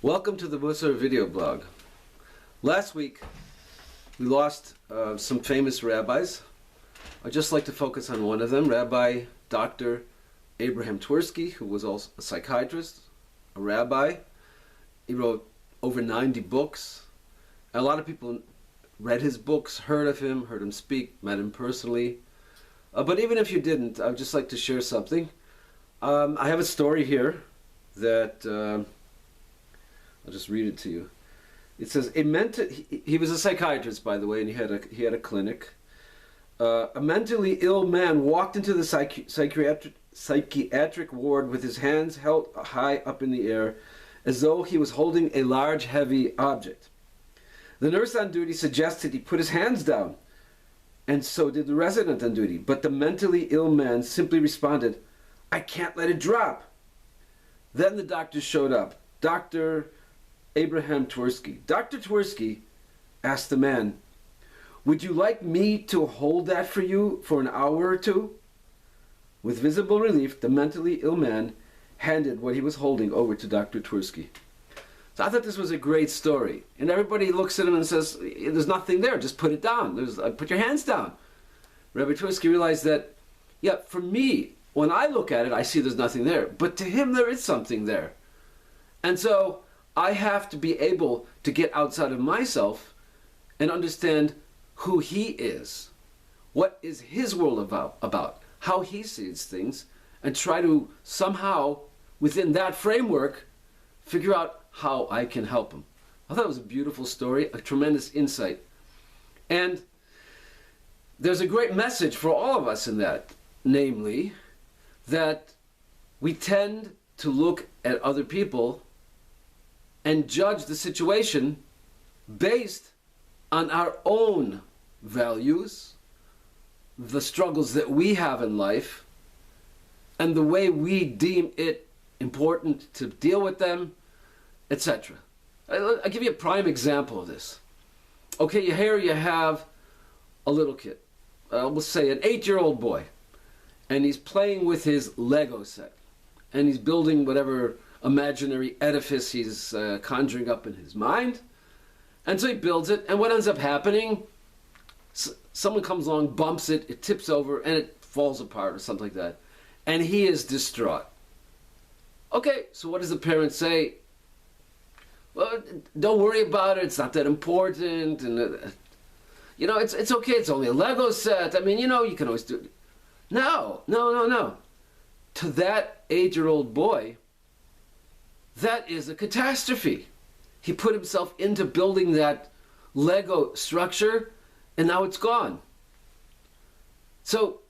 Welcome to the Musar video blog. Last week we lost some famous rabbis. I'd just like to focus on one of them, Rabbi Dr. Abraham Twerski, who was also a psychiatrist, a rabbi. He wrote over 90 books. A lot of people read his books, heard of him, heard him speak, met him personally. But even if you didn't, I'd just like to share something. I have a story here that I'll just read it to you. It says, he was a psychiatrist, by the way, and he had a clinic. A mentally ill man walked into the psychiatric ward with his hands held high up in the air, as though he was holding a large, heavy object. The nurse on duty suggested he put his hands down, and so did the resident on duty. But the mentally ill man simply responded, "I can't let it drop." Then the doctor showed up, Dr. Abraham Twerski. Dr. Twerski asked the man, "Would you like me to hold that for you for an hour or two?" With visible relief, the mentally ill man handed what he was holding over to Dr. Twerski. So I thought this was a great story. And everybody looks at him and says, "There's nothing there, just put it down. Put your hands down." Rabbi Twerski realized that, yeah, for me, when I look at it, I see there's nothing there. But to him, there is something there. And so I have to be able to get outside of myself and understand who he is. What is his world about? How he sees things, and try to somehow, within that framework, figure out how I can help him. I thought it was a beautiful story, a tremendous insight. And there's a great message for all of us in that, namely, that we tend to look at other people and judge the situation based on our own values, the struggles that we have in life, and the way we deem it important to deal with them, etc. I'll give you a prime example of this. Okay, here you have a little kid, we'll say an 8-year-old boy, and he's playing with his Lego set, and he's building whatever imaginary edifice he's conjuring up in his mind. And so he builds it, and what ends up happening, someone comes along, bumps it, it tips over, and it falls apart or something like that. And he is distraught. Okay, so what does the parent say? Well, don't worry about it, it's not that important, and you know, it's okay, it's only a Lego set. I mean, you know, you can always do it. No. To that 8-year-old boy, that is a catastrophe. He put himself into building that Lego structure, and now it's gone. So,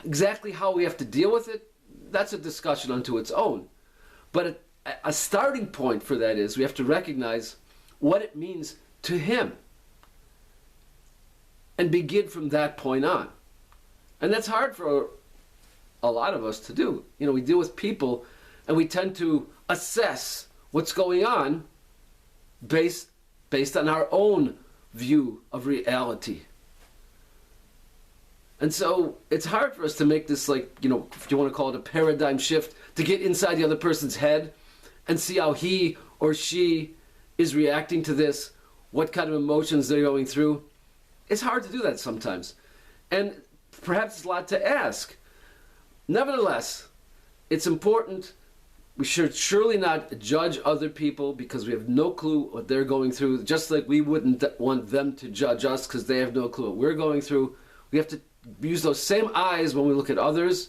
exactly how we have to deal with it, that's a discussion unto its own. But a starting point for that is we have to recognize what it means to him and begin from that point on. And that's hard for a lot of us to do. You know, we deal with people and we tend to assess what's going on based on our own view of reality. And so it's hard for us to make this, like, you know, if you want to call it a paradigm shift, to get inside the other person's head and see how he or she is reacting to this, what kind of emotions they're going through. It's hard to do that sometimes. And perhaps it's a lot to ask. Nevertheless, it's important. We should surely not judge other people because we have no clue what they're going through, just like we wouldn't want them to judge us because they have no clue what we're going through. We have to use those same eyes when we look at others,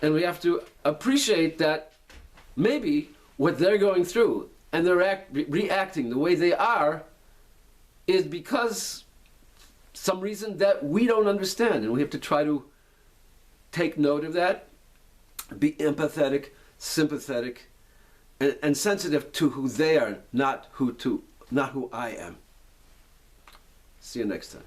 and we have to appreciate that maybe what they're going through and they're reacting the way they are is because some reason that we don't understand, and we have to try to take note of that, be empathetic, sympathetic, and sensitive to who they are, not who I am. See you next time.